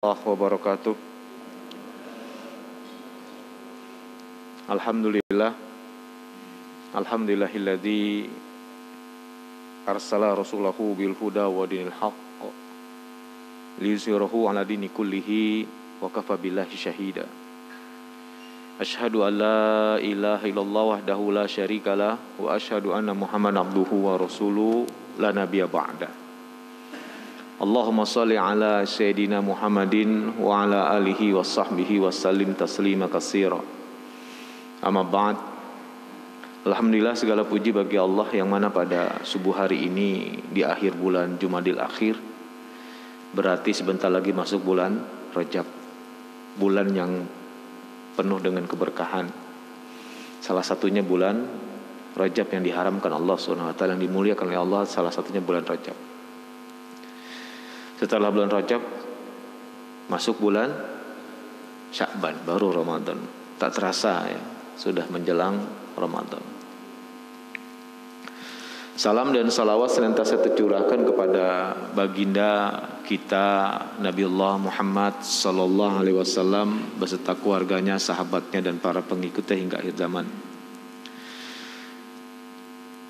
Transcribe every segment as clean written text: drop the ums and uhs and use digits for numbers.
Wabarakatuh. Alhamdulillah. Alhamdulillahilladzi arsala rasulahu bil huda wa dinil haqq liyuzhirahu ala dini kullihi wa kafa billahi syahida. Asyhadu an la ilaha illallah wahdahu la syarikalah wa asyhadu anna Muhammadan abduhu wa rasuluhu la nabiyya ba'da. Allahumma salli ala Sayyidina Muhammadin wa ala alihi wa sahbihi wa sallim taslima katsira. Amma ba'd. Alhamdulillah, segala puji bagi Allah yang mana pada subuh hari ini di akhir bulan Jumadil Akhir, berarti sebentar lagi masuk bulan Rajab, bulan yang penuh dengan keberkahan. Salah satunya bulan Rajab yang diharamkan Allah SWT, yang dimuliakan oleh Allah, salah satunya bulan Rajab. Setelah bulan Rajab masuk bulan Sya'ban, baru Ramadan. Tak terasa ya, sudah menjelang Ramadan. Salam dan salawat senantiasa tercurahkan kepada baginda kita Nabiullah Muhammad sallallahu alaihi wasallam beserta keluarganya, sahabatnya dan para pengikutnya hingga akhir zaman.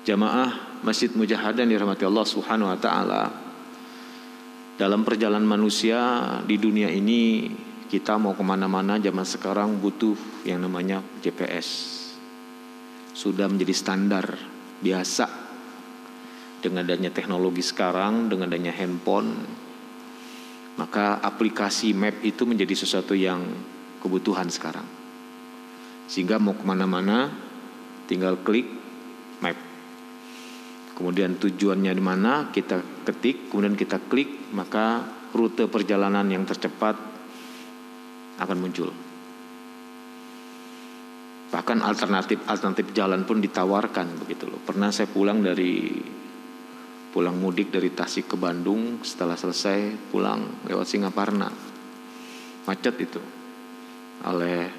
Jamaah Masjid Mujahadah dirahmati Allah Subhanahu wa taala. Dalam perjalanan manusia di dunia ini, kita mau kemana-mana zaman sekarang butuh yang namanya GPS. Sudah menjadi standar biasa dengan adanya teknologi sekarang, dengan adanya handphone. Maka aplikasi map itu menjadi sesuatu yang kebutuhan sekarang. Sehingga mau kemana-mana tinggal klik map. Kemudian tujuannya di mana kita ketik, kemudian kita klik, maka rute perjalanan yang tercepat akan muncul. Bahkan alternatif jalan pun ditawarkan begitu loh. Pernah saya pulang mudik dari Tasik ke Bandung, setelah selesai pulang lewat Singaparna, macet itu. Oleh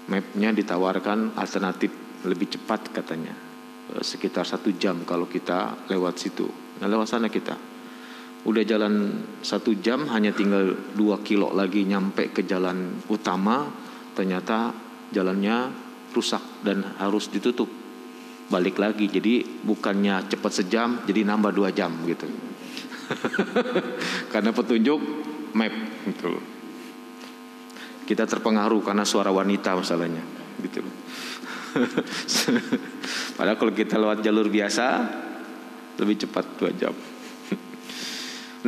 mapnya ditawarkan alternatif lebih cepat katanya. Sekitar 1 jam kalau kita lewat situ. Nah, lewat sana kita udah jalan 1 jam, hanya tinggal 2 kilo lagi nyampe ke jalan utama. Ternyata jalannya rusak dan harus ditutup, balik lagi. Jadi bukannya cepat sejam, jadi nambah 2 jam gitu. Karena petunjuk map gitu. Kita terpengaruh karena suara wanita masalahnya gitu. Padahal kalau kita lewat jalur biasa lebih cepat 2 jam.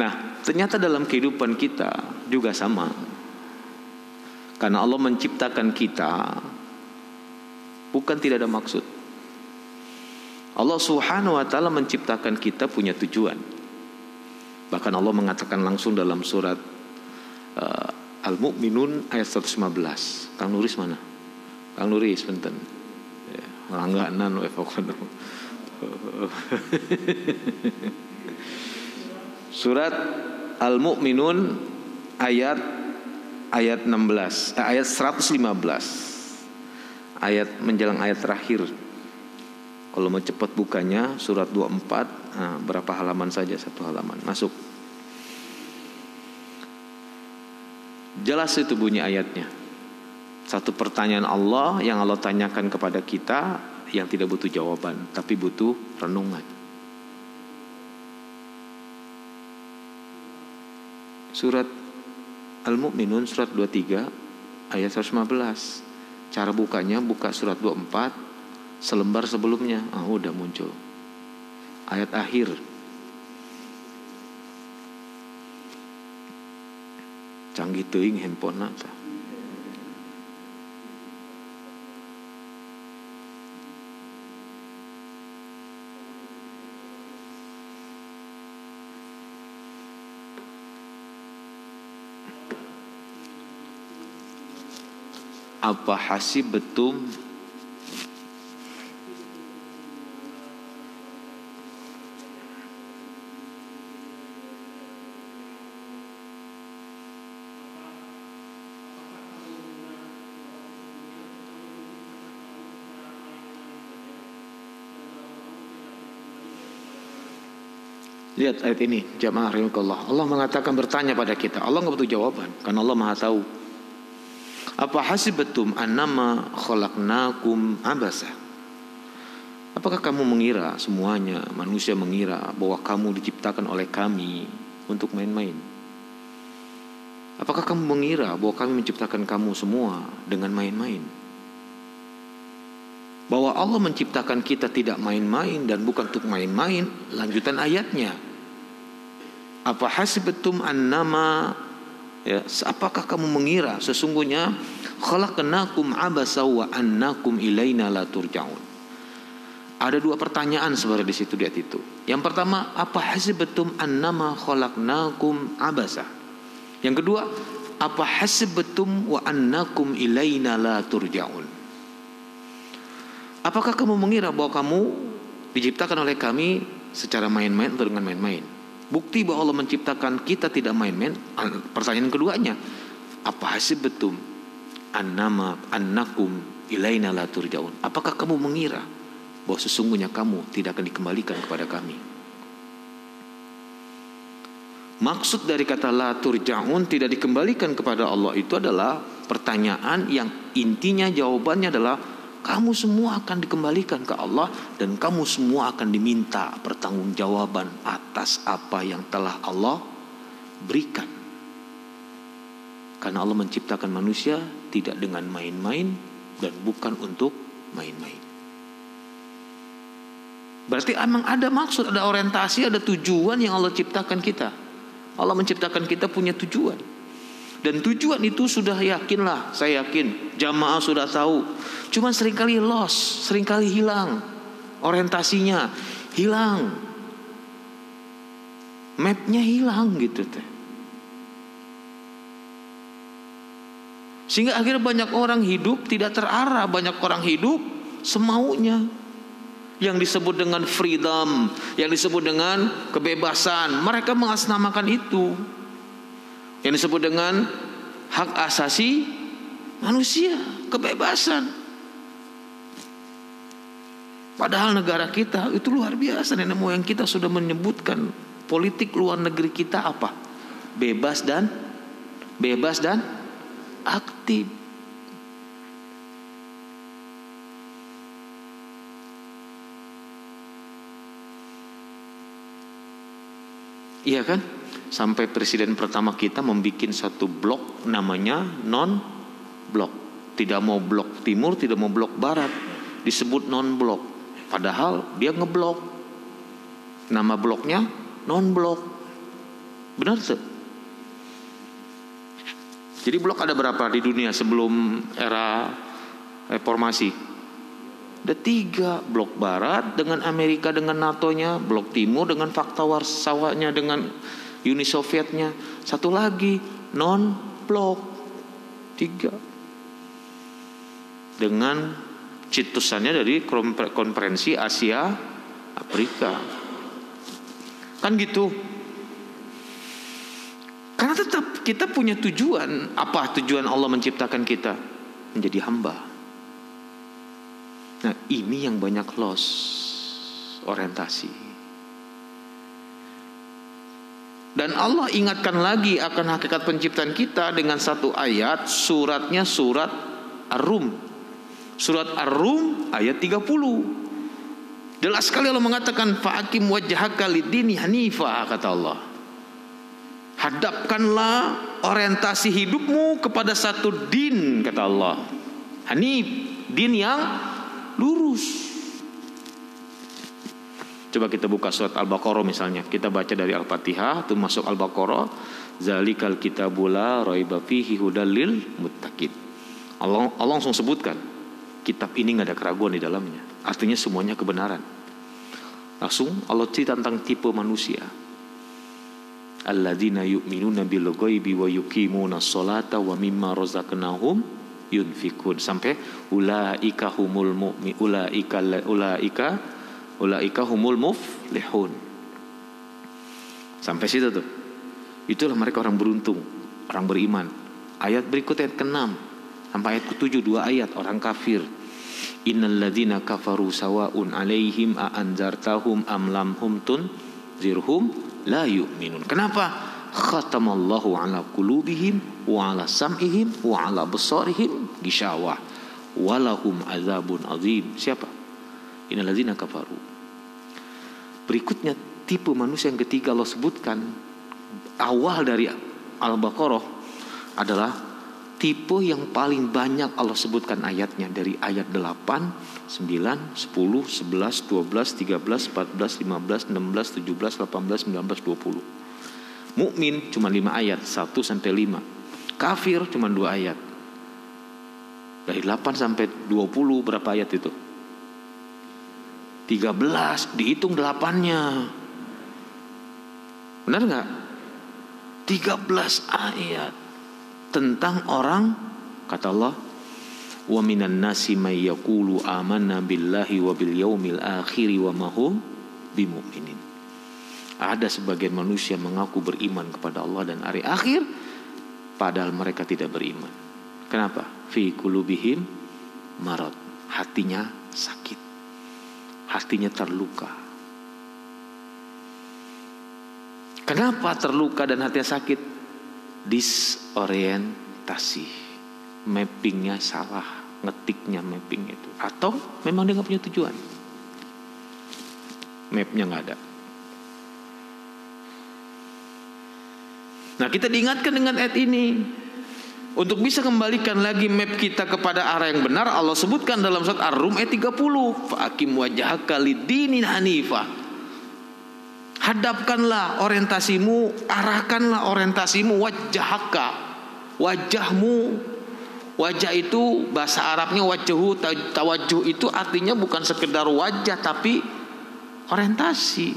Nah, ternyata dalam kehidupan kita juga sama. Karena Allah menciptakan kita bukan tidak ada maksud. Allah Subhanahu wa taala menciptakan kita punya tujuan. Bahkan Allah mengatakan langsung dalam surat Al-Mu'minun ayat 115. Kang Nuris mana? Kang Nuris benten. Langganan Surat Al-Mu'minun ayat 16, ayat 115. Ayat menjelang ayat terakhir. Kalau mau cepat bukanya surat 24, berapa halaman saja, 1 halaman. Masuk. Jelas itu bunyi ayatnya. Satu pertanyaan Allah yang Allah tanyakan kepada kita yang tidak butuh jawaban, tapi butuh renungan. Surat Al-Mu'minun surat 23 ayat 115. Cara bukanya buka surat 24 selembar sebelumnya. Udah muncul ayat akhir. Canggih teuing handphone tah. Apa hasibtum Lihat ayat ini, jamaah rahimakumullah. Allah mengatakan bertanya pada kita. Allah nggak butuh jawaban, karena Allah Maha tahu. Apa hasibatum annama khalaqnakum abasa? Apakah kamu mengira, semuanya manusia mengira bahwa kamu diciptakan oleh kami untuk main-main? Apakah kamu mengira bahwa kami menciptakan kamu semua dengan main-main? Bahwa Allah menciptakan kita tidak main-main dan bukan untuk main-main. Lanjutan ayatnya, apa hasibatum annama, ya, apakah kamu mengira sesungguhnya khalaqnakum abasa wa annakum ilaina la turja'un? Ada dua pertanyaan sebenarnya di situ, lihat itu. Yang pertama, apa hasibatum annama khalaqnakum abasa? Yang kedua, apa hasibatum wa annakum ilaina la turja'un? Apakah kamu mengira bahwa kamu diciptakan oleh kami secara main-main atau dengan main-main? Bukti bahwa Allah menciptakan kita tidak main-main. Pertanyaan keduanya, apa hasibatum annama annakum ilaina la turja'un? Apakah kamu mengira bahwa sesungguhnya kamu tidak akan dikembalikan kepada kami? Maksud dari kata la turja'un, tidak dikembalikan kepada Allah, itu adalah pertanyaan yang intinya jawabannya adalah kamu semua akan dikembalikan ke Allah dan kamu semua akan diminta pertanggungjawaban atas apa yang telah Allah berikan. Karena Allah menciptakan manusia tidak dengan main-main dan bukan untuk main-main. Berarti emang ada maksud, ada orientasi, ada tujuan yang Allah ciptakan kita. Allah menciptakan kita punya tujuan. Dan tujuan itu sudah yakinlah, saya yakin jamaah sudah tahu. Cuman seringkali lost, seringkali hilang orientasinya, hilang mapnya, hilang gitu teh. Sehingga akhirnya banyak orang hidup tidak terarah, banyak orang hidup semaunya. Yang disebut dengan freedom, yang disebut dengan kebebasan, mereka mengatasnamakan itu. Yang disebut dengan hak asasi manusia, kebebasan. Padahal negara kita itu luar biasa. Nenek moyang kita sudah menyebutkan politik luar negeri kita apa? Bebas dan aktif. Iya kan? Sampai presiden pertama kita membuat satu blok namanya non-blok. Tidak mau blok timur, tidak mau blok barat, disebut non-blok. Padahal dia ngeblok. Nama bloknya non-blok. Benar tuh? Jadi blok ada berapa di dunia sebelum era reformasi? Ada 3, blok barat dengan Amerika dengan NATO-nya, blok timur dengan fakta warsawanya dengan Uni Sovietnya, satu lagi non blok, 3 dengan cetusannya dari konferensi Asia Afrika, kan gitu. Karena tetap kita punya tujuan. Apa tujuan Allah menciptakan kita? Menjadi hamba. Nah, ini yang banyak loss orientasi. Dan Allah ingatkan lagi akan hakikat penciptaan kita dengan satu ayat, suratnya surat Ar-Rum. Surat Ar-Rum ayat 30. Jelas sekali Allah mengatakan fa'akim wajhaka lid-dini hanifa, kata Allah. Hadapkanlah orientasi hidupmu kepada satu din, kata Allah. Hanif, din yang lurus. Coba kita buka surat Al-Baqarah misalnya. Kita baca dari Al-Fatihah, itu masuk Al-Baqarah. Zalikal kitabul la raiba fihi hudal lil muttaqin. Allah langsung sebutkan, kitab ini enggak ada keraguan di dalamnya. Artinya semuanya kebenaran. Langsung Allah cerita tentang tipe manusia. Alladzina yu'minuna bil ghaibi wa yuqimuna sholata wa mimma razaqnahum yunfikun, sampai ulaika humul mu'min ulaika humul muflihun, sampai situ tuh. Itulah mereka orang beruntung, orang beriman. Ayat berikutnya ayat ke-6 sampai ayat ke-7, 2 ayat orang kafir. Innal ladzina kafaru sawaun alaihim a anzartahum am lam hum zirhum la yu'minun. Kenapa? Khatamallahu ala qulubihim wa ala sam'ihim wa ala basarihim gishawah walahum azabun azim. Siapa? Innalladzina kafaru. Berikutnya tipe manusia yang ketiga Allah sebutkan awal dari Al-Baqarah adalah tipe yang paling banyak Allah sebutkan ayatnya, dari ayat 8, 9, 10, 11, 12, 13, 14, 15, 16, 17, 18, 19, 20. Mukmin cuma 5 ayat, 1 sampai 5. Kafir cuma 2 ayat. Dari 8 sampai 20 berapa ayat itu? 13, dihitung 8-nya. Benar enggak? 13 ayat tentang orang, kata Allah, wa minan nasi may yaqulu amanna billahi wa bil yaumil akhir wa ma hum bimumin. Ada sebagian manusia mengaku beriman kepada Allah dan hari akhir, padahal mereka tidak beriman. Kenapa? Fi qulubihim marad. Hatinya sakit, hatinya terluka. Kenapa terluka dan hatinya sakit? Disorientasi, mappingnya salah, ngetiknya mapping itu, atau memang dia nggak punya tujuan, mapnya nggak ada. Nah, kita diingatkan dengan ayat ini untuk bisa kembalikan lagi map kita kepada arah yang benar. Allah sebutkan dalam surat Ar-Rum ayat 30, fa'akim wajhaka lid-dinin hanifah. Hadapkanlah orientasimu, arahkanlah orientasimu, wajhaka, wajahmu. Wajah itu bahasa Arabnya wajhu, tawajjuh itu artinya bukan sekedar wajah tapi orientasi.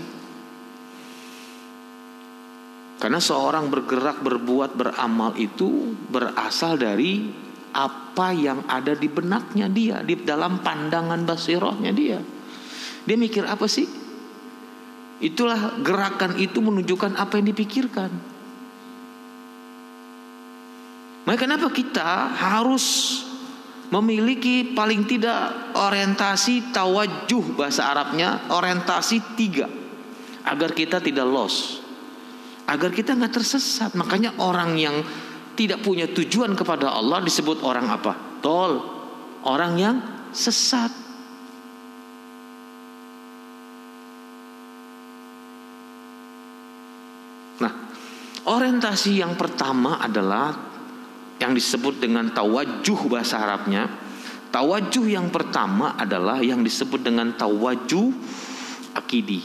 Karena seorang bergerak, berbuat, beramal itu berasal dari apa yang ada di benaknya dia, di dalam pandangan basirahnya dia. Dia mikir apa sih? Itulah gerakan itu menunjukkan apa yang dipikirkan. Maka kenapa kita harus memiliki paling tidak orientasi tawajjuh, bahasa Arabnya orientasi 3, agar kita tidak lost, agar kita nggak tersesat. Makanya orang yang tidak punya tujuan kepada Allah disebut orang apa? Tol, orang yang sesat. Nah, orientasi yang pertama adalah yang disebut dengan tawajjuh bahasa Arabnya. Tawajjuh yang pertama adalah yang disebut dengan tawajjuh akidi.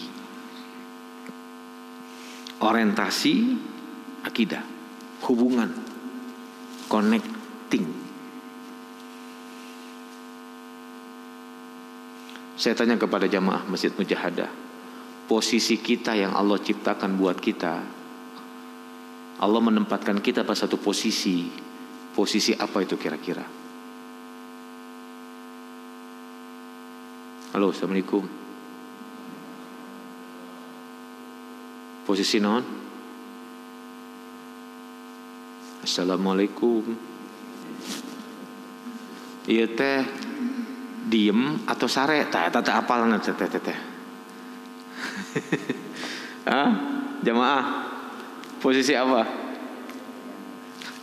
Orientasi akidah, hubungan, connecting. Saya tanya kepada jamaah Masjid Mujahadah, posisi kita yang Allah ciptakan buat kita, Allah menempatkan kita pada satu posisi. Posisi apa itu kira-kira? Halo, assalamualaikum. Posisi non? Assalamualaikum. Iya teh, diem atau sare? Tak apal nanti teh. Jamaah, posisi apa?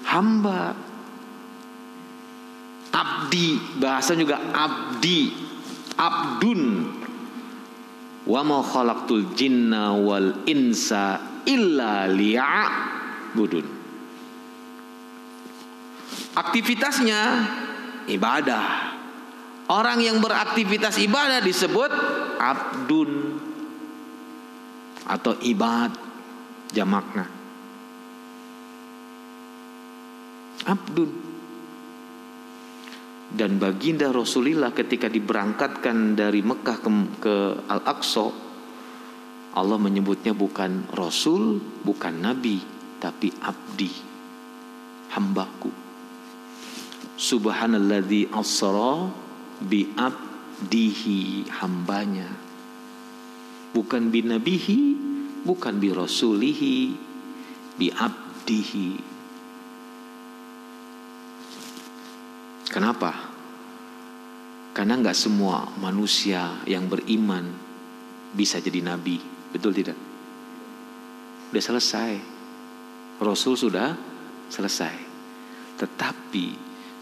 Hamba. Abdi, bahasa juga abdi, abdun. Wa ma khalaqtul jinna wal insa illa liya'budun. Aktivitasnya ibadah. Orang yang beraktivitas ibadah disebut abdun atau ibad, jamakna abdun. Dan baginda Rasulullah ketika diberangkatkan dari Mekah ke Al-Aqsa, Allah menyebutnya bukan Rasul, bukan Nabi, tapi abdi, hambaku. Subhanalladzi asra bi abdihi, hambanya. Bukan bi nabihi, bukan bi rasulihi, bi abdihi. Kenapa? Karena gak semua manusia yang beriman bisa jadi nabi. Betul tidak? udah selesai. Rasul sudah selesai. Tetapi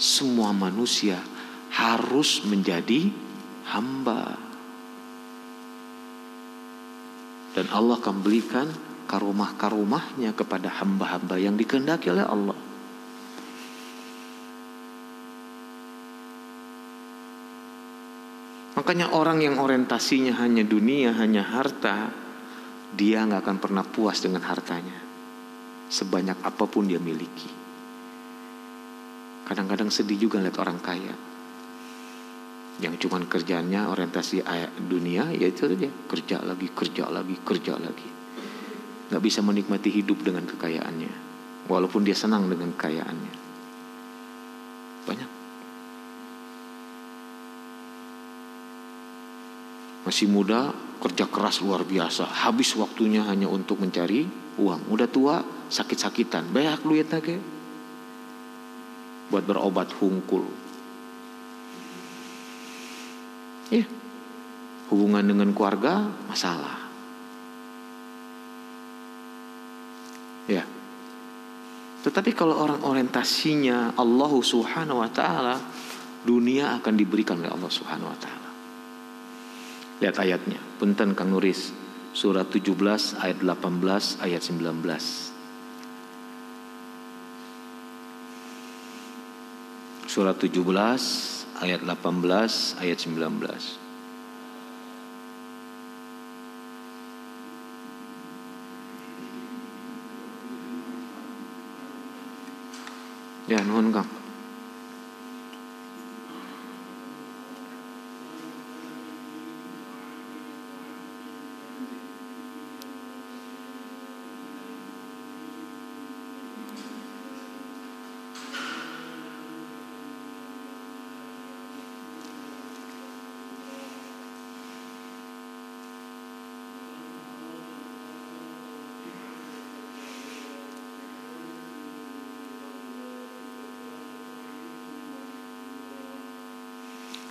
semua manusia harus menjadi hamba. Dan Allah akan berikan karomah-karomahnya kepada hamba-hamba yang dikehendaki oleh Allah. Makanya orang yang orientasinya hanya dunia, hanya harta, dia gak akan pernah puas dengan hartanya, sebanyak apapun dia miliki. Kadang-kadang sedih juga lihat orang kaya yang cuman kerjanya orientasi dunia, yaitu aja kerja lagi, gak bisa menikmati hidup dengan kekayaannya, walaupun dia senang dengan kekayaannya. Banyak. Masih muda, kerja keras luar biasa, habis waktunya hanya untuk mencari uang. Udah tua, sakit-sakitan, banyak duit lagi buat berobat hungkul. Ya, hubungan dengan keluarga masalah. Ya. Tetapi kalau orang orientasinya Allah Subhanahu wa taala, dunia akan diberikan oleh Allah Subhanahu wa taala. Lihat ayatnya, punten Kang Nuris, surat 17 ayat 18 ayat 19. Surat 17 ayat 18 ayat 19. Ya, nuhun Kang.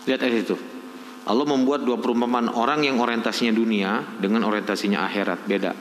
Lihat ayat itu. Allah membuat dua perumpamaan orang yang orientasinya dunia dengan orientasinya akhirat, beda.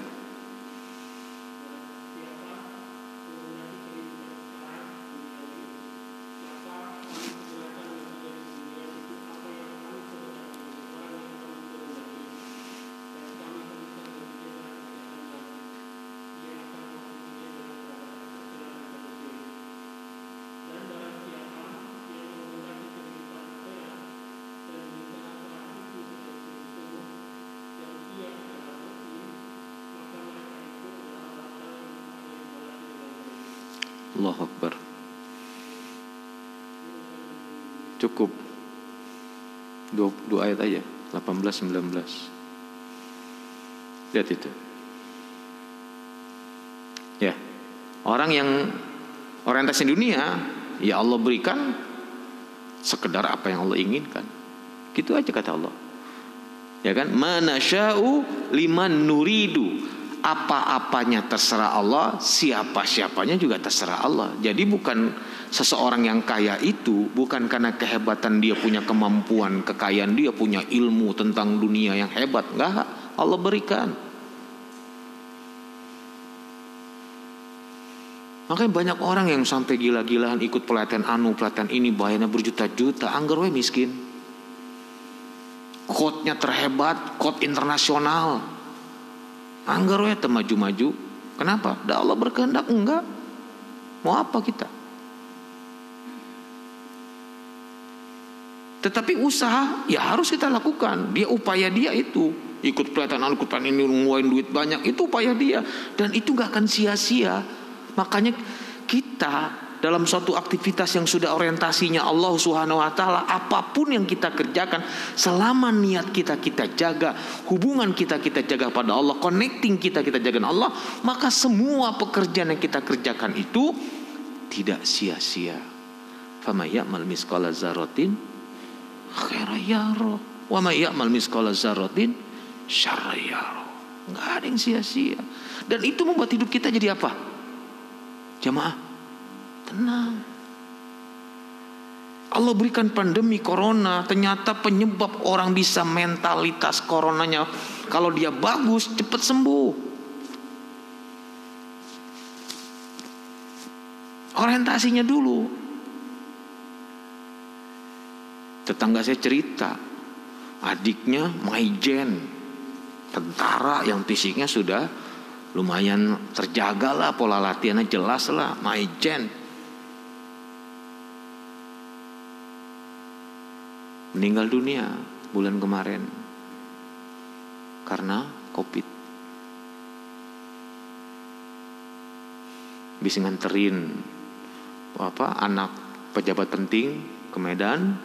Allahu Akbar. Cukup dua ayat aja, 18-19. Lihat itu. Ya, orang yang orientasi dunia, ya Allah berikan sekedar apa yang Allah inginkan. Gitu aja kata Allah. Ya kan? Manasya'u liman nuridu. Apa-apanya terserah Allah, siapa-siapanya juga terserah Allah. Jadi bukan seseorang yang kaya itu bukan karena kehebatan dia, punya kemampuan, kekayaan dia, punya ilmu tentang dunia yang hebat. Enggak, Allah berikan. Makanya banyak orang yang sampai gila-gilaan ikut pelatihan pelatihan ini, bayarnya berjuta-juta, anggar we miskin. Code-nya terhebat, code internasional. Anggar we maju-maju. Kenapa? Dah Allah berkehendak enggak. Mau apa kita? Tetapi usaha ya harus kita lakukan. Dia upaya dia itu. Ikut pelatihan ini ngeluarin duit banyak, itu upaya dia. Dan itu gak akan sia-sia. Makanya kita dalam suatu aktivitas yang sudah orientasinya Allah Subhanahu wa taala, apapun yang kita kerjakan, selama niat kita jaga, hubungan kita jaga pada Allah, connecting kita jaga dengan Allah, maka semua pekerjaan yang kita kerjakan itu tidak sia-sia. Faman ya'mal misqala dzarratin khairan yarah wa may ya'mal misqala dzarratin syarran yarah. Enggak ada yang sia-sia. Dan itu membuat hidup kita jadi apa? Jamaah, tenang. Allah berikan pandemi corona, ternyata penyebab orang bisa mentalitas coronanya, kalau dia bagus cepat sembuh. orientasinya dulu. Tetangga saya cerita, adiknya Maijen, tentara yang fisiknya sudah lumayan terjaga lah, pola latihannya jelas lah, Maijen. Meninggal dunia bulan kemarin karena COVID. Bisa nganterin anak pejabat penting ke Medan,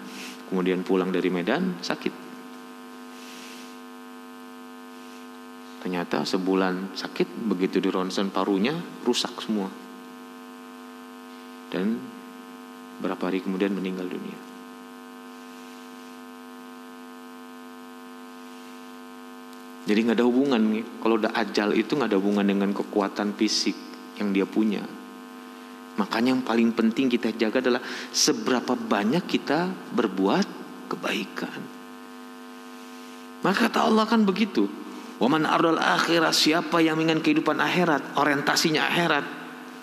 kemudian pulang dari Medan sakit. Ternyata sebulan sakit, begitu di ronsen parunya rusak semua. Dan berapa hari kemudian meninggal dunia. Jadi nggak ada hubungan nih. Kalau udah ajal itu nggak ada hubungan dengan kekuatan fisik yang dia punya. Makanya yang paling penting kita jaga adalah seberapa banyak kita berbuat kebaikan. Maka kata Allah kan begitu. Waman ardal akhirat, siapa yang ingin kehidupan akhirat, orientasinya akhirat.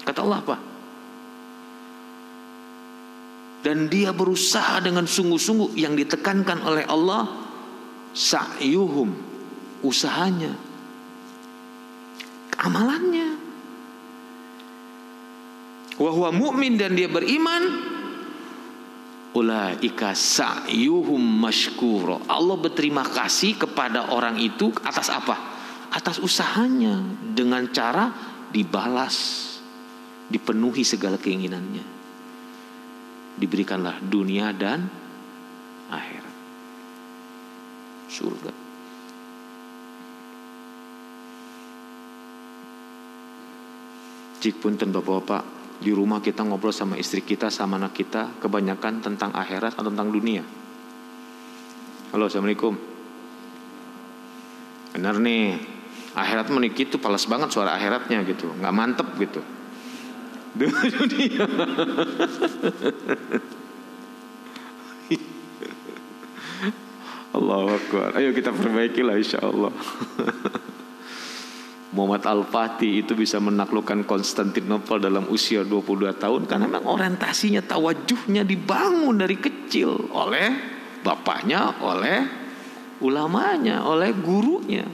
Kata Allah apa? Dan dia berusaha dengan sungguh-sungguh, yang ditekankan oleh Allah sa'yuhum, usahanya, amalannya. Wa huwa mu'min, dan dia beriman. Ulaika sa'yuhum mashkura. Allah berterima kasih kepada orang itu atas apa? Atas usahanya, dengan cara dibalas, dipenuhi segala keinginannya, diberikanlah dunia dan akhirat, surga. Cik punten bapak-bapak, di rumah kita ngobrol sama istri kita, sama anak kita, kebanyakan tentang akhirat atau tentang dunia. Halo, assalamualaikum. Benar nih, akhirat menikah itu palas banget suara akhiratnya gitu, nggak mantep gitu. Dunia. Allahu Akbar. Ayo kita perbaikilah insya Allah. Muhammad Al-Fatih itu bisa menaklukkan Konstantinopel dalam usia 22 tahun karena memang orientasinya, tawajuhnya dibangun dari kecil oleh bapaknya, oleh ulamanya, oleh gurunya.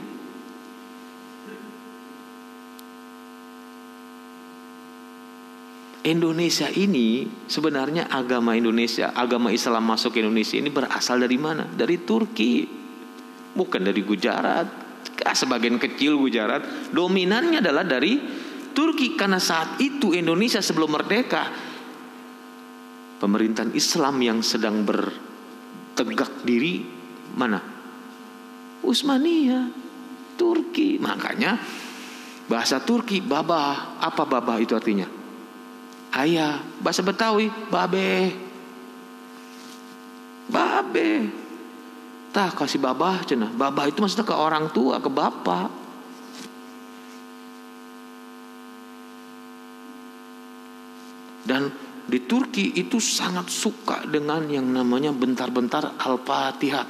Indonesia ini sebenarnya, agama Indonesia, agama Islam masuk ke Indonesia ini berasal dari mana? Dari Turki, bukan dari Gujarat. Sebagian kecil Gujarat, dominannya adalah dari Turki. Karena saat itu Indonesia sebelum merdeka, pemerintahan Islam yang sedang bertegak diri mana? Utsmaniyah, Turki. Makanya bahasa Turki babah. Apa babah itu artinya? Ayah. Bahasa Betawi babe. Babe. Tah kasih babah cenah. Babah itu maksudnya ke orang tua, ke bapak. Dan di Turki itu sangat suka dengan yang namanya bentar-bentar Al-Fatihah.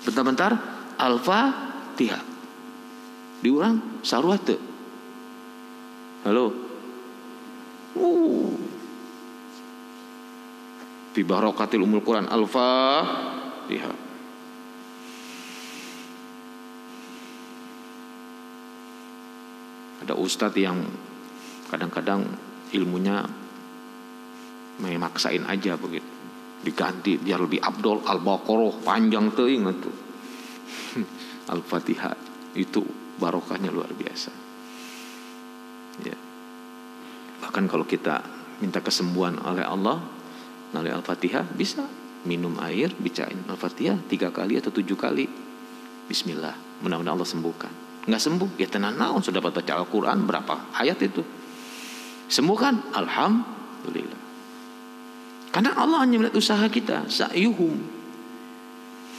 Bentar-bentar Al-Fatihah. Diulang sarwate. Halo. Fi barakatil umul Quran Al-Fatihah. Ada ustadz yang kadang-kadang ilmunya memaksain aja begitu, diganti biar lebih abdol. Al-Baqarah panjang teuing itu. Al-Fatihah itu barokahnya luar biasa. Ya. Bahkan kalau kita minta kesembuhan oleh Allah melalui Al-Fatihah, bisa minum air, bacain Al-Fatihah 3 kali atau 7 kali. Bismillah, mudah-mudahan Allah sembuhkan. Nggak sembuh, ya tenan naon, sudah baca Al-Quran berapa ayat itu, sembuh kan? Alhamdulillah. Karena Allah hanya melihat usaha kita, sa'yuhum.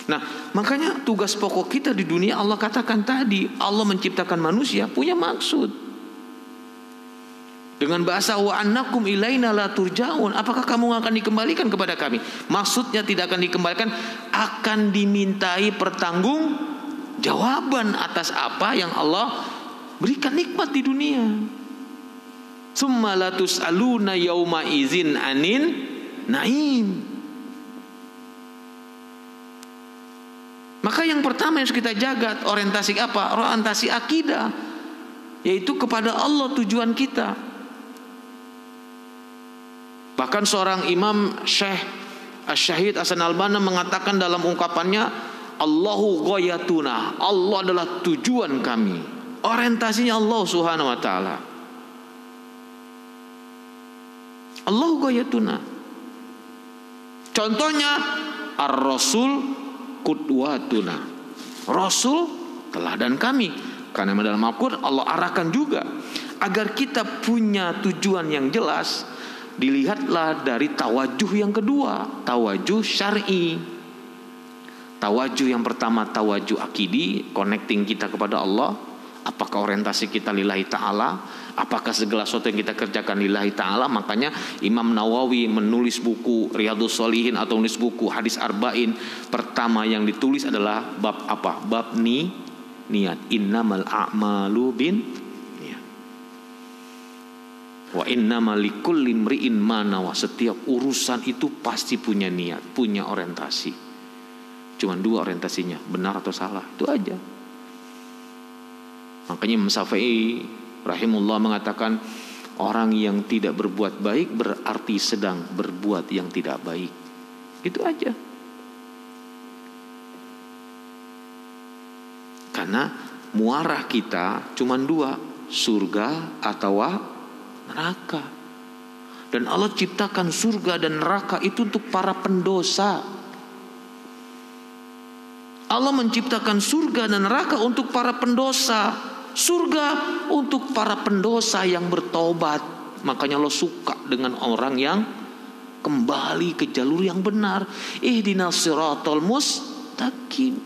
Nah, makanya tugas pokok kita di dunia, Allah katakan tadi, Allah menciptakan manusia punya maksud. Dengan bahasa wa annakum ilaina la turja'un, apakah kamu akan dikembalikan kepada kami? Maksudnya tidak akan dikembalikan, akan dimintai pertanggung jawaban atas apa yang Allah berikan nikmat di dunia. Tsumma latus'aluna yauma izin anin naim. Maka yang pertama yang harus kita jaga orientasi apa? Orientasi akidah, yaitu kepada Allah tujuan kita. Bahkan seorang imam Syekh Asy-Syahid Hasan Al-Banna mengatakan dalam ungkapannya, Allahu ghayatuna, Allah adalah tujuan kami. Orientasinya Allah Subhanahu wa taala. Allahu ghayatuna. Contohnya Ar-Rasul qudwatuna. Rasul teladan kami. Karena dalam Al-Qur'an Allah arahkan juga agar kita punya tujuan yang jelas. Dilihatlah dari tawajuh yang kedua, tawajuh syar'i. Tawajuh yang pertama tawajuh akidi, connecting kita kepada Allah. Apakah orientasi kita lillahi ta'ala? Apakah segala sesuatu yang kita kerjakan lillahi ta'ala? Makanya Imam Nawawi menulis buku Riyadhus Shalihin atau menulis buku Hadis Arba'in. Pertama yang ditulis adalah bab apa? Bab niat. Innamal a'malu bin niat. Wa innamal likulli imri'in ma nawa. Setiap urusan itu pasti punya niat, punya orientasi. Cuman dua orientasinya, benar atau salah, itu aja. Makanya Imam Syafi'i rahimullah mengatakan, orang yang tidak berbuat baik berarti sedang berbuat yang tidak baik. Itu aja. Karena muarah kita cuma dua, surga atau neraka. Dan Allah ciptakan surga dan neraka itu untuk para pendosa. Allah menciptakan surga dan neraka untuk para pendosa. Surga untuk para pendosa yang bertobat. Makanya Allah suka dengan orang yang kembali ke jalur yang benar. Ihdinas siratal mustaqim.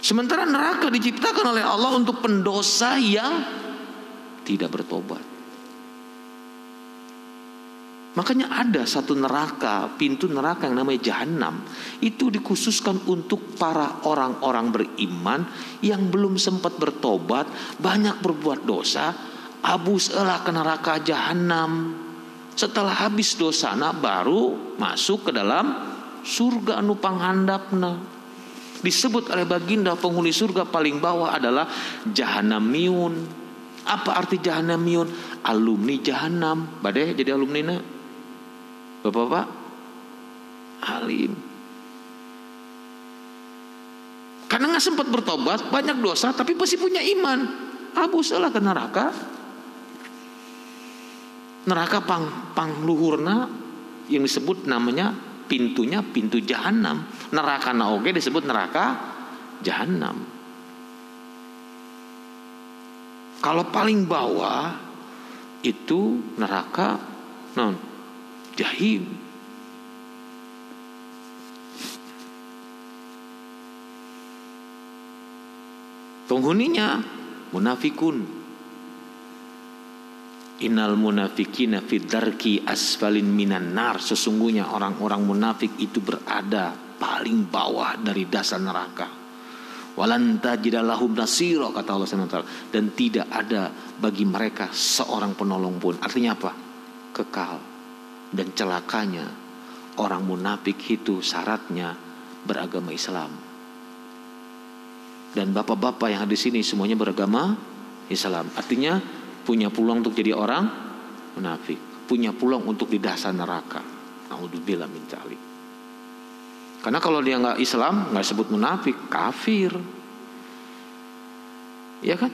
Sementara neraka diciptakan oleh Allah untuk pendosa yang tidak bertobat. Makanya ada satu neraka, pintu neraka yang namanya Jahannam. Itu dikhususkan untuk para orang-orang beriman yang belum sempat bertobat, banyak berbuat dosa, abuslah ke neraka Jahannam. Setelah habis dosana baru masuk ke dalam surga anu panghandapna. Disebut oleh baginda penghuni surga paling bawah adalah Jahannamiyun. Apa arti Jahannamiyun? Alumni Jahannam. Badai jadi alumni na? Bapak-bapak alim. Karena gak sempat bertobat, banyak dosa, tapi masih punya iman, abuslah ke neraka. Neraka pangluhurna yang disebut namanya pintunya pintu Jahannam. Neraka naoge disebut neraka Jahannam. Kalau paling bawah itu neraka Jahim. Penghuninya munafikun. Innal munafikina fid darki asfalin minan nar. Sesungguhnya orang-orang munafik itu berada paling bawah dari dasar neraka. Walan tajida lahum nasira, kata Allah SWT. Dan tidak ada bagi mereka seorang penolong pun. Artinya apa? Kekal. Dan celakanya orang munafik itu syaratnya beragama Islam. Dan bapak-bapak yang ada di sini semuanya beragama Islam. Artinya punya peluang untuk jadi orang munafik, punya peluang untuk di dasar neraka. Naudzubillah min dzalik. Karena kalau dia nggak Islam, nggak sebut munafik, kafir. Ya kan?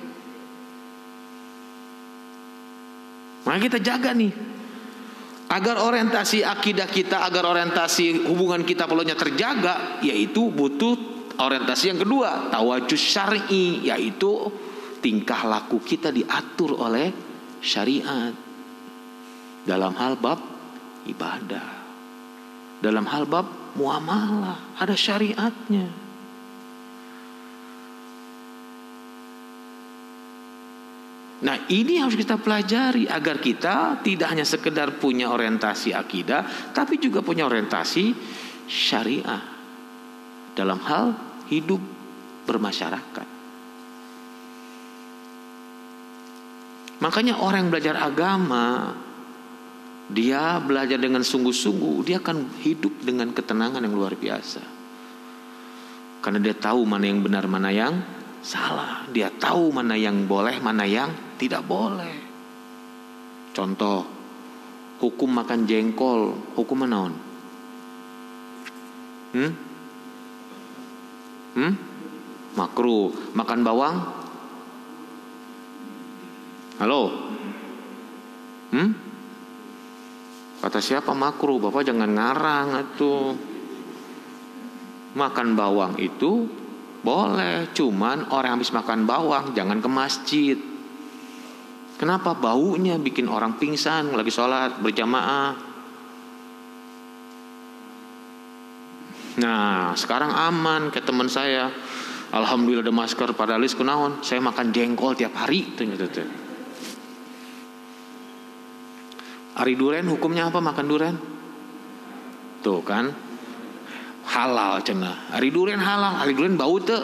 Maka kita jaga nih. Agar orientasi akidah kita, agar orientasi hubungan kita peluangnya terjaga, yaitu butuh orientasi yang kedua, tawajuh syar'i, yaitu tingkah laku kita diatur oleh syariat. Dalam hal bab ibadah, dalam hal bab muamalah, ada syariatnya. Nah, ini harus kita pelajari agar kita tidak hanya sekedar punya orientasi akidah, tapi juga punya orientasi syariah dalam hal hidup bermasyarakat. Makanya orang yang belajar agama, dia belajar dengan sungguh-sungguh, dia akan hidup dengan ketenangan yang luar biasa. Karena dia tahu mana yang benar, mana yang salah. Dia tahu mana yang boleh, mana yang tidak boleh. Contoh, hukum makan jengkol, hukum naon? Makruh. Makan bawang? Halo? Kata siapa makruh? Bapak jangan ngarang atuh. Makan bawang itu boleh, cuman orang habis makan bawang jangan ke masjid. Kenapa? Baunya bikin orang pingsan lagi sholat berjamaah. Nah, sekarang aman. Kayak teman saya, alhamdulillah ada masker, padahal kunaon, saya makan jengkol tiap hari. Ari duren hukumnya apa makan duren? Tuh kan, halal cenah. Ari duren halal, ari duren bau teu?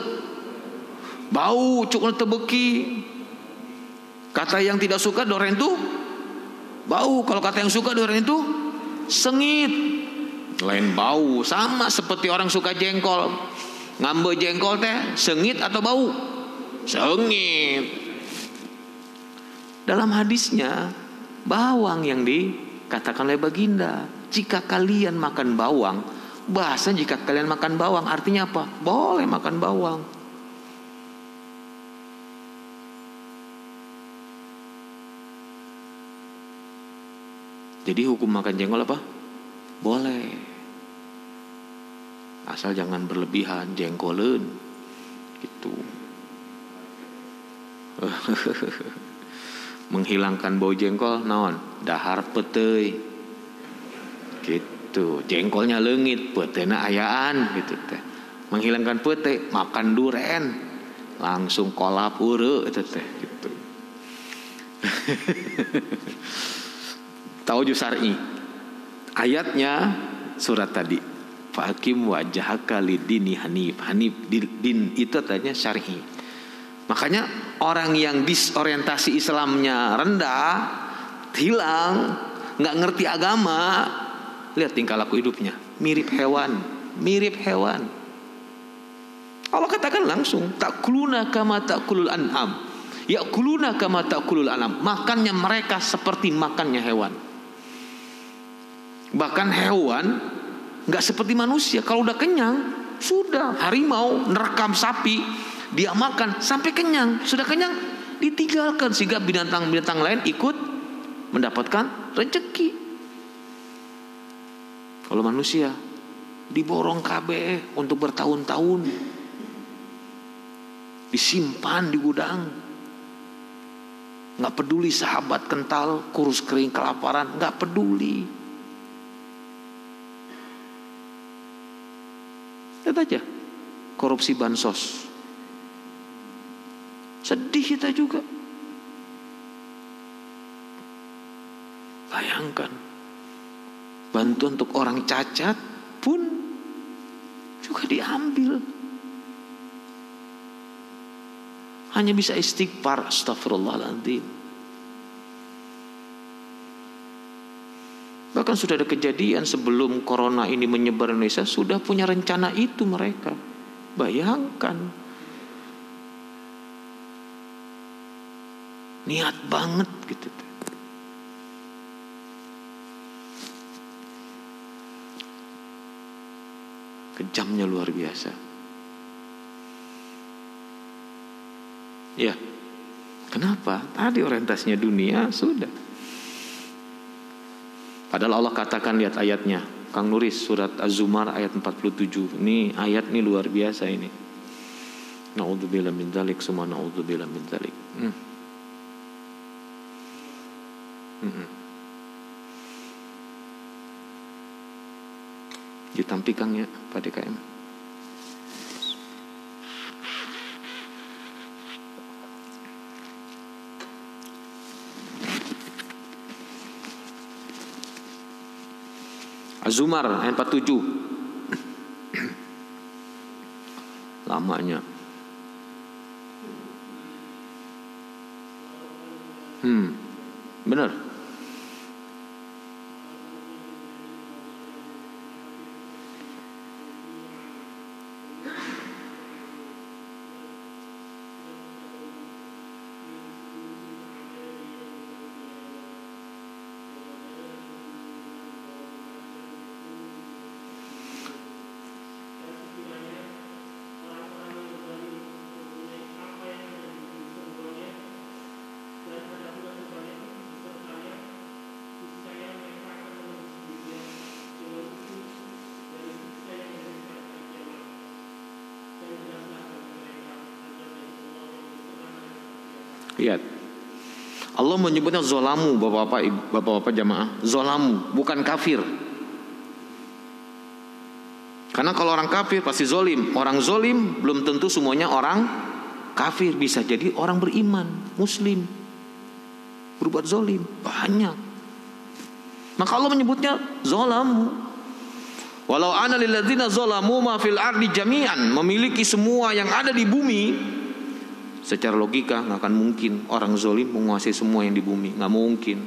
Bau, cukna teu beuki. Kata yang tidak suka duren itu bau, kalau kata yang suka duren itu sengit. Lain bau, sama seperti orang suka jengkol. Ngambe jengkol teh sengit atau bau? Sengit. Dalam hadisnya bawang yang dikatakan oleh baginda, jika kalian makan bawang, bahasa jika kalian makan bawang artinya apa? Boleh makan bawang. Jadi hukum makan jengkol apa? Boleh. Asal jangan berlebihan, jengkolen gitu. Menghilangkan bau jengkol naon? Dahar peteuy. Gitu. Jengkolnya leungit, peuteuina ayaan gitu teh. Menghilangkan peuteuy, makan duren. Langsung kolap heureuh eta teh gitu. Tauju syar'i. Ayatnya surat tadi. Faqim wajhaka lidini hanif. Hanif din itu tadinya syar'i. Makanya orang yang disorientasi Islamnya rendah, hilang, nggak ngerti agama, lihat tingkah laku hidupnya, mirip hewan, mirip hewan. Allah katakan langsung, takuluna kama takulul an'am, yakuluna kama takulul an'am. Makannya mereka seperti makannya hewan. Bahkan hewan nggak seperti manusia. Kalau udah kenyang, sudah. Harimau nerekam sapi, dia makan sampai kenyang. Sudah kenyang, ditinggalkan sehingga binatang-binatang lain ikut mendapatkan rezeki. Kalau manusia diborong kabeh untuk bertahun-tahun, disimpan di gudang. Nggak peduli sahabat kental, kurus kering, kelaparan, nggak peduli. Lihat aja korupsi bansos. Sedih kita juga. Bayangkan, bantuan untuk orang cacat pun juga diambil. Hanya bisa istighfar, astagfirullahaladzim. Bahkan sudah ada kejadian sebelum corona ini menyebar di Indonesia, sudah punya rencana itu mereka. Bayangkan. Niat banget gitu. Kejamnya luar biasa. Ya. Kenapa? Tadi orientasinya dunia sudah. Padahal Allah katakan, lihat ayatnya, Kang Nuris, surat Az-Zumar ayat 47. Ini ayat ini luar biasa ini. Na'udzubillah min dzalik, summa na'udzubillah min dzalik. Ditampi Kang ya, Pak DKM. Az-Zumar ayat 47. Lamanya. Benar. Lihat, Allah menyebutnya zolamu, bapak-bapak jamaah, zolamu, bukan kafir. Karena kalau orang kafir pasti zolim. Orang zolim belum tentu semuanya orang kafir. Bisa jadi orang beriman, muslim, berbuat zolim, banyak. Maka Allah menyebutnya zolamu. Walau ana lilladzina zolamu ma fil ardi jami'an, memiliki semua yang ada di bumi. Secara logika nggak akan mungkin orang zolim menguasai semua yang di bumi, nggak mungkin.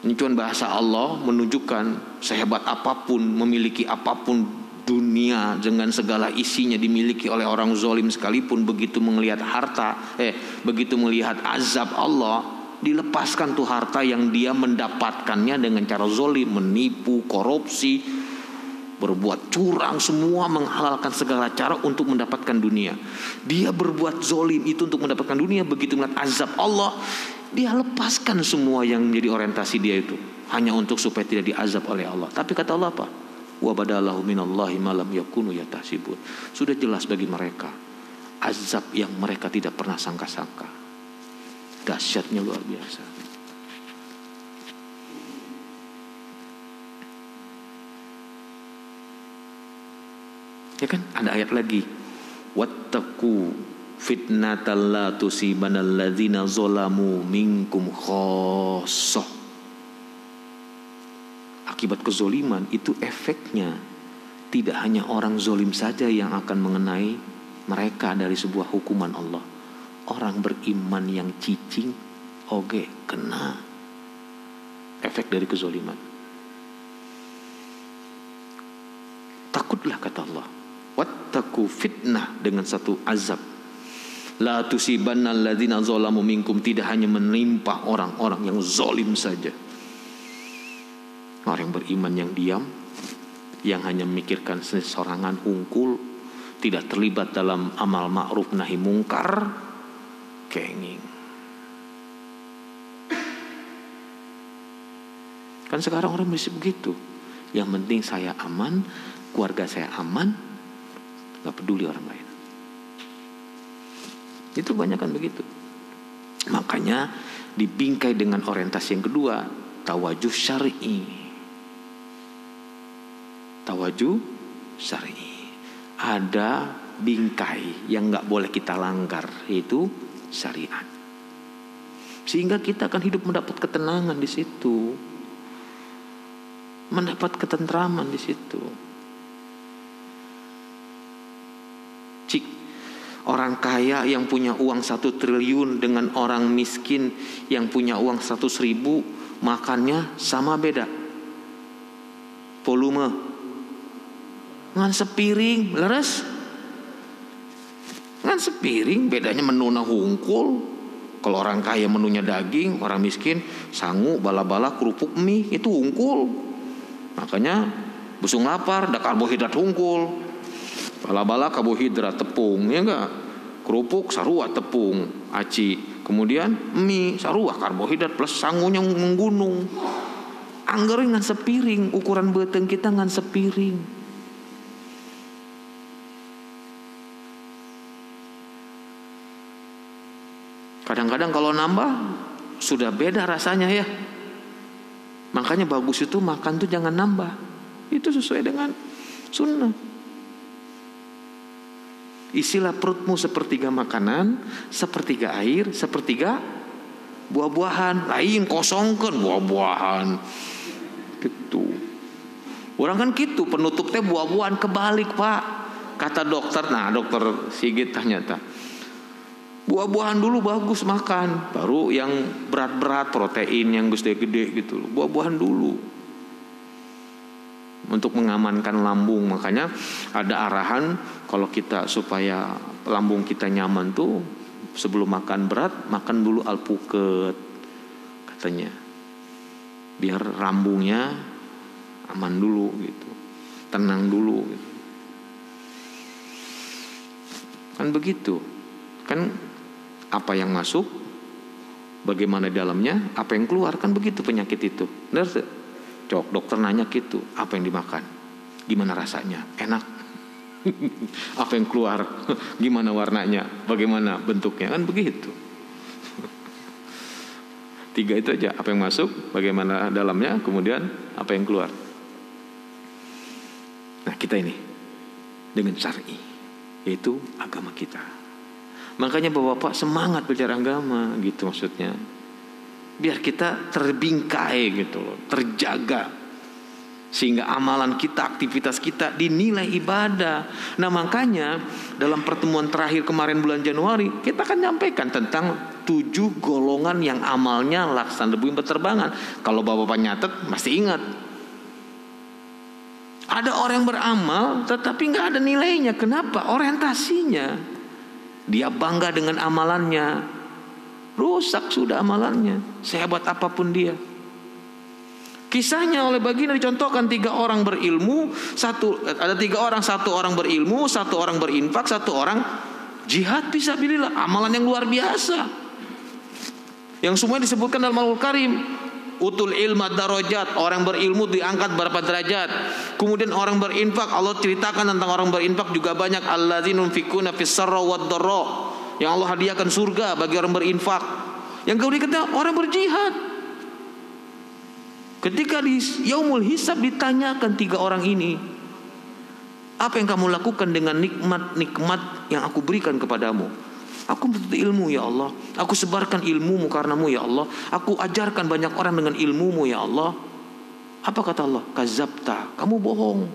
Ini cuma bahasa Allah menunjukkan sehebat apapun, memiliki apapun dunia dengan segala isinya dimiliki oleh orang zolim sekalipun, begitu melihat begitu melihat azab Allah, dilepaskan tuh harta yang dia mendapatkannya dengan cara zolim, menipu, korupsi, berbuat curang, semua menghalalkan segala cara untuk mendapatkan dunia. Dia berbuat zolim itu untuk mendapatkan dunia. Begitu melihat azab Allah, dia lepaskan semua yang menjadi orientasi dia itu, hanya untuk supaya tidak diazab oleh Allah. Tapi kata Allah apa? Wa badalahu minallahi ma lam yakunu yatasibun. Sudah jelas bagi mereka azab yang mereka tidak pernah sangka-sangka. Dahsyatnya luar biasa. Ya kan, ada ayat lagi, wattaqu fitnatal la tusibanal ladzina zalamu minkum khassah. Akibat kezoliman itu efeknya tidak hanya orang zolim saja yang akan mengenai mereka dari sebuah hukuman Allah. Orang beriman yang cicing oge kena efek dari kezoliman. Takutlah kata Allah, wattaqu fitnah dengan satu azab. La tusibanna alladzina zalamu minkum, tidak hanya menimpa orang-orang yang zalim saja. Orang beriman yang diam, yang hanya memikirkan sesorangan hungkul, tidak terlibat dalam amal ma'ruf nahi mungkar, kenging. Kan sekarang orang masih begitu. Yang penting saya aman, keluarga saya aman, gak peduli orang lain. Itu banyak kan begitu. Makanya dibingkai dengan orientasi yang kedua, tawajuh syar'i. Tawajuh syar'i. Ada bingkai yang gak boleh kita langgar, yaitu syariat. Sehingga kita akan hidup mendapat ketenangan di situ, mendapat ketentraman di situ. Orang kaya yang punya uang 1 triliun dengan orang miskin yang punya uang 100.000, makannya sama beda volume, ngan sepiring leres, ngan sepiring bedanya menuna hungkul. Kalau orang kaya menunya daging, orang miskin sangu, bala-bala, kerupuk mie, itu hungkul. Makanya busung lapar, ada karbohidrat hungkul. Bala-bala karbohidrat tepung, ya enggak? Kerupuk sarua tepung, aci. Kemudian mie sarua karbohidrat plus sangunya menggunung. Angger ngan sepiring, ukuran beteng kita ngan sepiring. Kadang-kadang kalau nambah sudah beda rasanya ya. Makanya bagus itu makan tuh jangan nambah. Itu sesuai dengan sunnah. Isilah perutmu sepertiga makanan, sepertiga air, sepertiga buah-buahan. Lain kosongkan buah-buahan. Gitu. Orang kan gitu, penutup teh buah-buahan, kebalik Pak. Kata dokter, dokter Sigit ternyata, Buah-buahan dulu bagus makan, baru yang berat-berat protein yang gede-gede gitu. Buah-buahan dulu untuk mengamankan lambung. Makanya ada arahan kalau kita supaya lambung kita nyaman tuh sebelum makan berat makan dulu alpukat katanya, biar lambungnya aman dulu gitu, tenang dulu gitu. Kan begitu kan, apa yang masuk, bagaimana dalamnya, apa yang keluar, kan begitu penyakit itu. Benar tuh? Cok, dokter nanya gitu, apa yang dimakan, gimana rasanya, enak. Apa yang keluar, gimana warnanya, bagaimana bentuknya, kan begitu. 3 itu aja, apa yang masuk, bagaimana dalamnya, kemudian apa yang keluar. Nah kita ini dengan syar'i, yaitu agama kita. Makanya bapak-bapak semangat belajar agama gitu maksudnya. Biar kita terbingkai gitu loh, terjaga. Sehingga amalan kita, aktivitas kita dinilai ibadah. Nah makanya dalam pertemuan terakhir kemarin bulan Januari, kita akan nyampaikan tentang 7 golongan yang amalnya laksana debu yang berterbangan. Kalau bapak-bapak nyatet, masih ingat. Ada orang yang beramal, tetapi gak ada nilainya. Kenapa? Orientasinya. Dia bangga dengan amalannya, rusak sudah amalannya, sehebat apapun dia. Kisahnya oleh baginda dicontohkan 3 orang berilmu, ada 3 orang, 1 orang berilmu, 1 orang berinfak, 1 orang jihad fisabilillah, amalan yang luar biasa. Yang semua disebutkan dalam Al-Qur'an Karim. Utul ilma darajat, orang berilmu diangkat berapa derajat. Kemudian orang berinfak, Allah ceritakan tentang orang berinfak juga banyak. Alladzina yunfikuna fis sarra wad dharra, yang Allah hadiahkan surga bagi orang berinfak. Yang kedua kata orang berjihad. Ketika di yaumul hisab ditanyakan 3 orang ini, apa yang kamu lakukan dengan nikmat-nikmat yang aku berikan kepadamu? Aku menuntut ilmu ya Allah, aku sebarkan ilmumu karenamu ya Allah, aku ajarkan banyak orang dengan ilmumu ya Allah. Apa kata Allah? Kazabta, kamu bohong.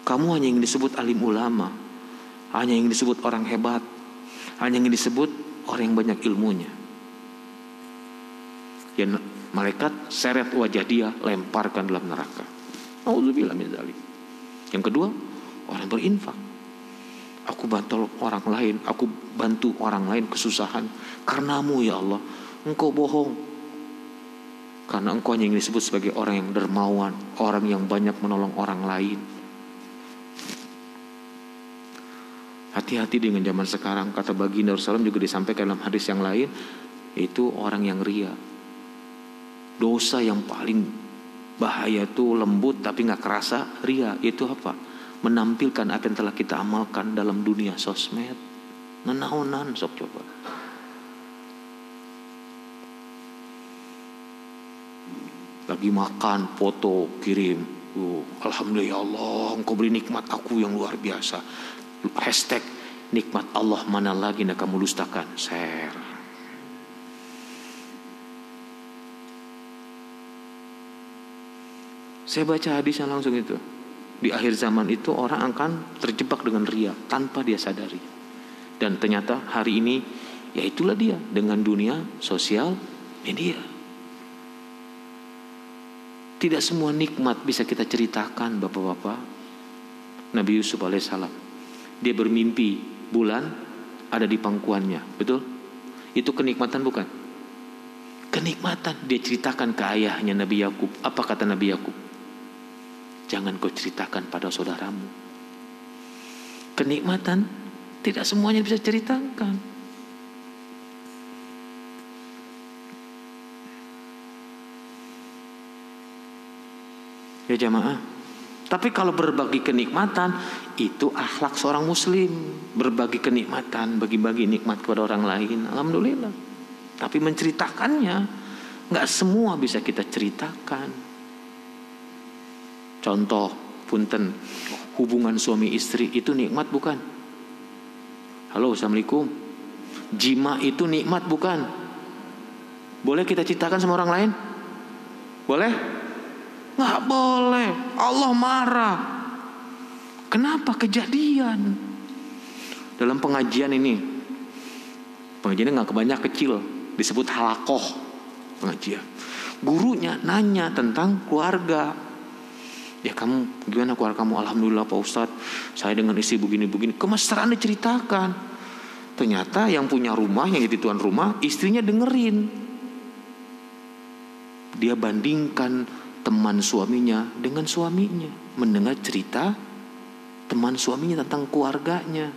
Kamu hanya ingin disebut alim ulama, hanya ingin disebut orang hebat, hanya ingin disebut orang yang banyak ilmunya. Ya malaikat seret wajah dia, lemparkan dalam neraka. Auzubillah min dzalik. Yang kedua, orang berinfak. Aku bantu orang lain, aku bantu orang lain kesusahan karenamu ya Allah. Engkau bohong, karena engkau hanya ingin disebut sebagai orang yang dermawan, orang yang banyak menolong orang lain. Hati-hati dengan zaman sekarang. Kata baginda Rasulullah juga disampaikan dalam hadis yang lain, itu orang yang ria. Dosa yang paling bahaya itu lembut tapi gak kerasa, ria. Itu apa? Menampilkan apa yang telah kita amalkan dalam dunia sosmed. Nenaunan sok coba. Lagi makan, foto, kirim. Alhamdulillah ya Allah, engkau beri nikmat aku yang luar biasa. Hashtag nikmat Allah mana lagi nak kamu dustakan. Share. Saya baca hadisnya langsung itu. Di akhir zaman itu orang akan terjebak dengan ria tanpa dia sadari. Dan ternyata hari ini ya itulah dia dengan dunia sosial media. Tidak semua nikmat bisa kita ceritakan bapak-bapak. Nabi Yusuf alaihissalam, dia bermimpi bulan ada di pangkuannya, betul? Itu kenikmatan bukan? Kenikmatan. Dia ceritakan ke ayahnya Nabi Yakub. Apa kata Nabi Yakub? Jangan kau ceritakan pada saudaramu. Kenikmatan tidak semuanya bisa ceritakan. Ya jamaah. Tapi kalau berbagi kenikmatan, itu akhlak seorang muslim. Berbagi kenikmatan, bagi-bagi nikmat kepada orang lain, alhamdulillah. Tapi menceritakannya, gak semua bisa kita ceritakan. Contoh, punten, hubungan suami istri itu nikmat bukan? Halo, assalamualaikum. Jima itu nikmat bukan? Boleh kita ceritakan sama orang lain? Boleh? Nggak boleh. Allah marah. Kenapa? Kejadian. Dalam pengajian ini, Pengajiannya nggak kebanyak, kecil, disebut halakoh pengajian. Gurunya nanya tentang keluarga. Ya kamu gimana keluarga kamu? Alhamdulillah Pak Ustadz, saya dengan istri begini-begini. Kemesraan diceritakan. Ternyata yang punya rumah, yang jadi tuan rumah, istrinya dengerin. Dia bandingkan teman suaminya dengan suaminya, mendengar cerita teman suaminya tentang keluarganya,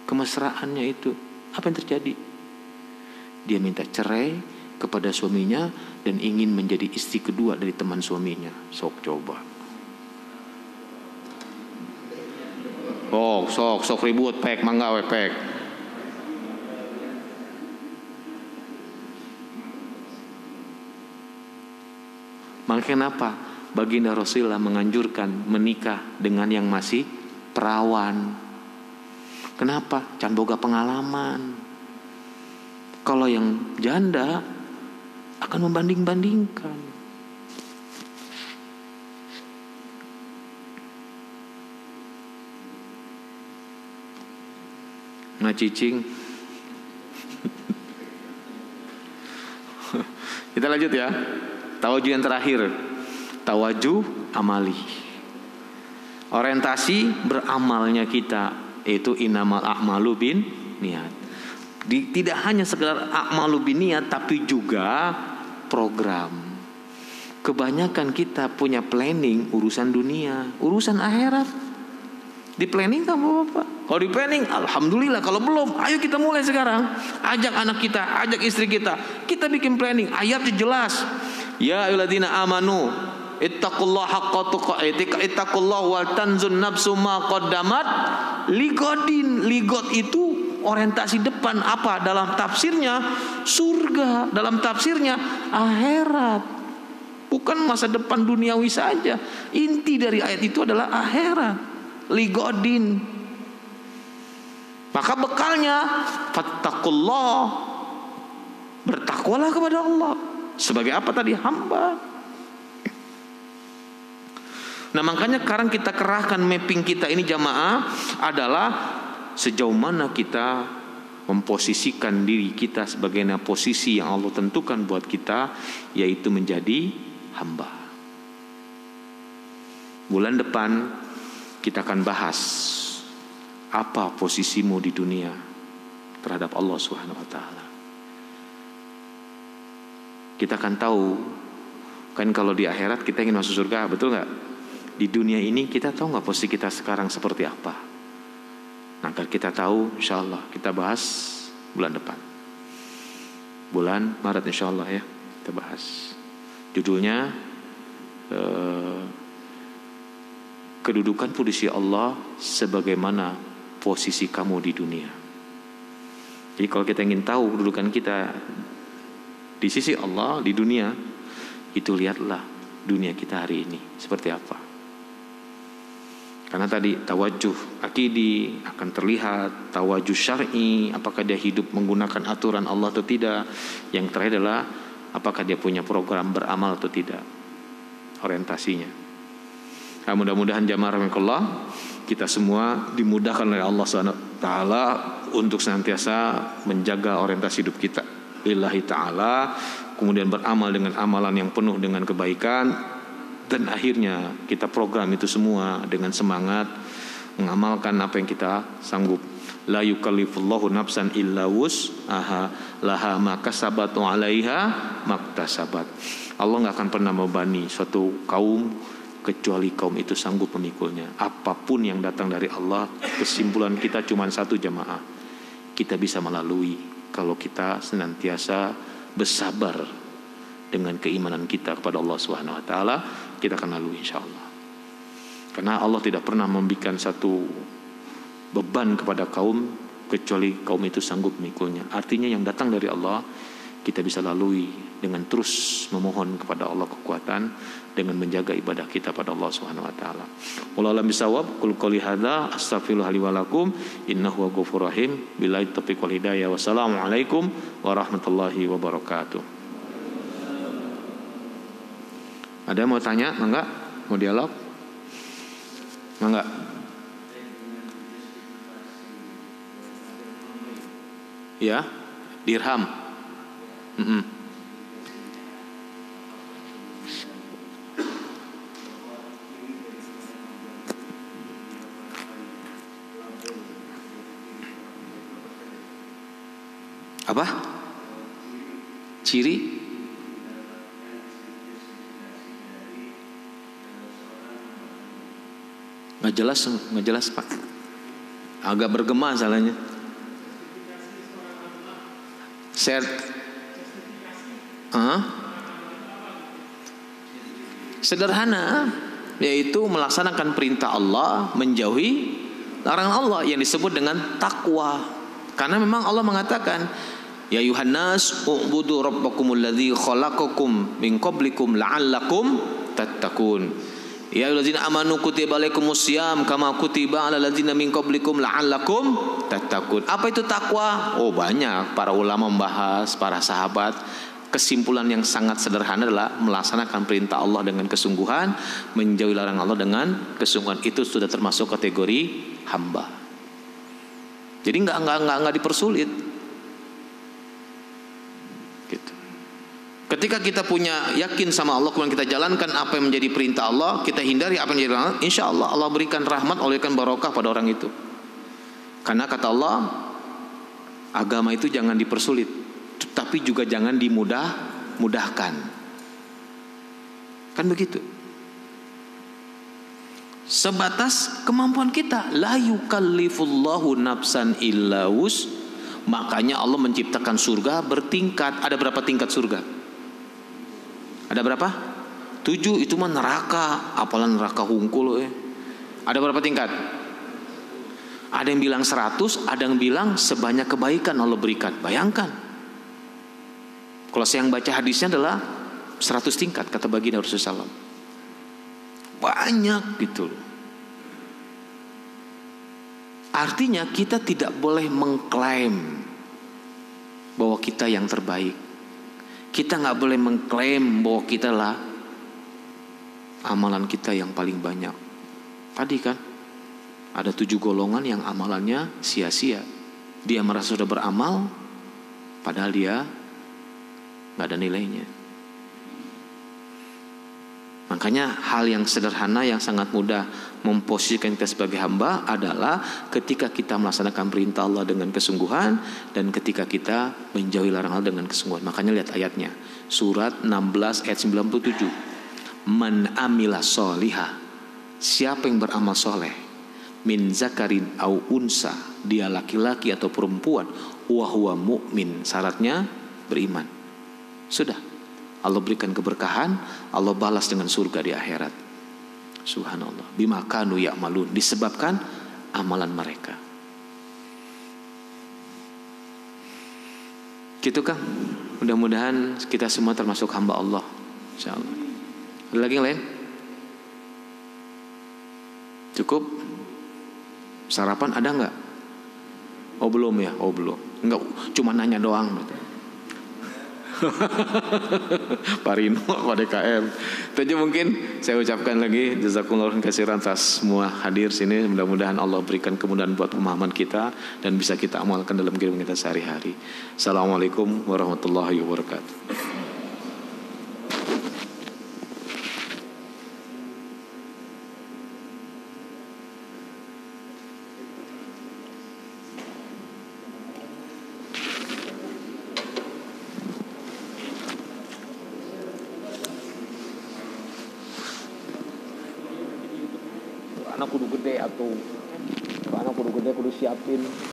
kemesraannya itu. Apa yang terjadi? Dia minta cerai kepada suaminya dan ingin menjadi istri kedua dari teman suaminya. Sok coba. Oh, sok ribut, pek, mangga we pek. Maka kenapa baginda Rasulullah menganjurkan menikah dengan yang masih perawan? Kenapa? Can boga pengalaman. Kalau yang janda akan membanding-bandingkan. Nah cicing. Kita lanjut ya. Tawajuh yang terakhir, tawajuh amali. Orientasi beramalnya kita, yaitu innamal a'malu bin niat. Tidak hanya sekedar a'malu bin niat, tapi juga program. Kebanyakan kita punya planning urusan dunia, urusan akhirat. Di planning tak Bapak? Kalau di planning, alhamdulillah. Kalau belum, ayo kita mulai sekarang. Ajak anak kita, ajak istri kita. Kita bikin planning. Ayatnya jelas. Ya ayyuhalladzina amanu ittaqullaha haqqa tuqatih, ittaqullaha wal tanzun nafsum ma qaddamat ligodin. Ligot itu orientasi depan apa? Dalam tafsirnya surga, dalam tafsirnya akhirat. Bukan masa depan duniawi saja. Inti dari ayat itu adalah akhirat. Ligodin. Maka bekalnya fattaqullah, bertakwalah kepada Allah. Sebagai apa tadi? Hamba. Nah makanya sekarang kita kerahkan mapping kita ini jamaah adalah sejauh mana kita memposisikan diri kita sebagai posisi yang Allah tentukan buat kita, yaitu menjadi hamba. Bulan depan kita akan bahas apa posisimu di dunia terhadap Allah Subhanahu wa taala. Kita akan tahu kan kalau di akhirat kita ingin masuk surga, betul nggak? Di dunia ini kita tahu nggak posisi kita sekarang seperti apa? Nah, agar kita tahu, insya Allah kita bahas bulan depan, bulan Maret insya Allah ya, kita bahas. Judulnya kedudukan posisi Allah sebagaimana posisi kamu di dunia. Jadi kalau kita ingin tahu kedudukan kita di sisi Allah di dunia, itu lihatlah dunia kita hari ini seperti apa. Karena tadi tawajuh akidi akan terlihat, tawajuh syar'i, apakah dia hidup menggunakan aturan Allah atau tidak. Yang terakhir adalah apakah dia punya program beramal atau tidak, orientasinya. Nah, mudah-mudahan jamaah rahimakumullah kita semua dimudahkan oleh Allah SWT untuk senantiasa menjaga orientasi hidup kita lillahi ta'ala, kemudian beramal dengan amalan yang penuh dengan kebaikan, dan akhirnya kita program itu semua dengan semangat mengamalkan apa yang kita sanggup. La yukallifullahu nafsan illa wus'aha laha ma kasabat wa 'alaiha maktasabat. Allah enggak akan pernah membebani suatu kaum kecuali kaum itu sanggup memikulnya. Apapun yang datang dari Allah, kesimpulan kita cuma satu jamaah, kita bisa melalui kalau kita senantiasa bersabar dengan keimanan kita kepada Allah Subhanahu wa taala, kita akan lalui insyaallah. Karena Allah tidak pernah memberikan satu beban kepada kaum kecuali kaum itu sanggup memikulnya. Artinya yang datang dari Allah kita bisa lalui dengan terus memohon kepada Allah kekuatan, dengan menjaga ibadah kita pada Allah Subhanahu wa taala. Wallahu a'lam bishawab. Qul qouli hadza astaghfirullah li wa lakum innahu huwal ghafurur rahim. Billahi taufiq wal hidayah. Wassalamualaikum warahmatullahi wabarakatuh. Ada yang mau tanya? Enggak? Mau dialog? Enggak? Ya. dirham. Apa? Ciri? Nggak jelas Pak. Agak bergema salahnya. Sederhana, yaitu melaksanakan perintah Allah, menjauhi larangan Allah yang disebut dengan takwa. Karena memang Allah mengatakan, ya Yuhannas u'budu rabbakumul ladzi khalaqakum min qablikum la'allakum tattaqun. Ya ayyuhallazina amanu kutiba alaikumus syiyam kama kutiba alal ladzina min qablikum la'allakum tattaqun. Apa itu takwa? Oh, banyak para ulama membahas, para sahabat. Kesimpulan yang sangat sederhana adalah melaksanakan perintah Allah dengan kesungguhan, menjauhi larangan Allah dengan kesungguhan. Itu sudah termasuk kategori hamba. Jadi nggak dipersulit. Gitu. Ketika kita punya yakin sama Allah, kemudian kita jalankan apa yang menjadi perintah Allah, kita hindari apa yang menjadi larangan, insya Allah Allah berikan rahmat, Allah berikan barokah pada orang itu. Karena kata Allah, agama itu jangan dipersulit, tapi juga jangan dimudahkan. Kan begitu. Sebatas kemampuan kita. La yukallifullahu nafsan illa wus. Makanya Allah menciptakan surga bertingkat. Ada berapa tingkat surga? Ada berapa? 7. Itu mah neraka. Apalan neraka hungkul. Ada berapa tingkat? Ada yang bilang 100, ada yang bilang sebanyak kebaikan Allah berikan. Bayangkan. Kalau saya yang baca hadisnya adalah 100 tingkat, kata baginda Rasulullah SAW. Banyak gitu. Artinya kita tidak boleh mengklaim bahwa kita yang terbaik. Kita nggak boleh mengklaim bahwa kita lah amalan kita yang paling banyak. Tadi kan ada 7 golongan yang amalannya sia-sia. Dia merasa sudah beramal, padahal dia nggak ada nilainya. Makanya hal yang sederhana yang sangat mudah memposisikan kita sebagai hamba adalah ketika kita melaksanakan perintah Allah dengan kesungguhan dan ketika kita menjauhi larangan Allah dengan kesungguhan. Makanya lihat ayatnya, surat 16 ayat 97. Man amila soliha, siapa yang beramal soleh, min zakarin au unsa, dia laki-laki atau perempuan, wa huwa mu'min, syaratnya beriman. Sudah, Allah berikan keberkahan, Allah balas dengan surga di akhirat. Subhanallah. Bima kanu ya'malun, disebabkan amalan mereka. Gitu Kang. Mudah-mudahan kita semua termasuk hamba Allah, insyaallah. Ada lagi yang lain? Cukup? Sarapan ada nggak? Oh belum ya? Oh belum. Enggak, cuma nanya doang. Pak Rino, Pak DKM. Itu aja mungkin saya ucapkan lagi jazakumullah khairan atas semua hadir sini. Mudah-mudahan Allah berikan kemudahan buat pemahaman kita dan bisa kita amalkan dalam kehidupan kita sehari-hari. Assalamualaikum warahmatullahi wabarakatuh. Anak kudu gede atau anak kudu gede kudu siapin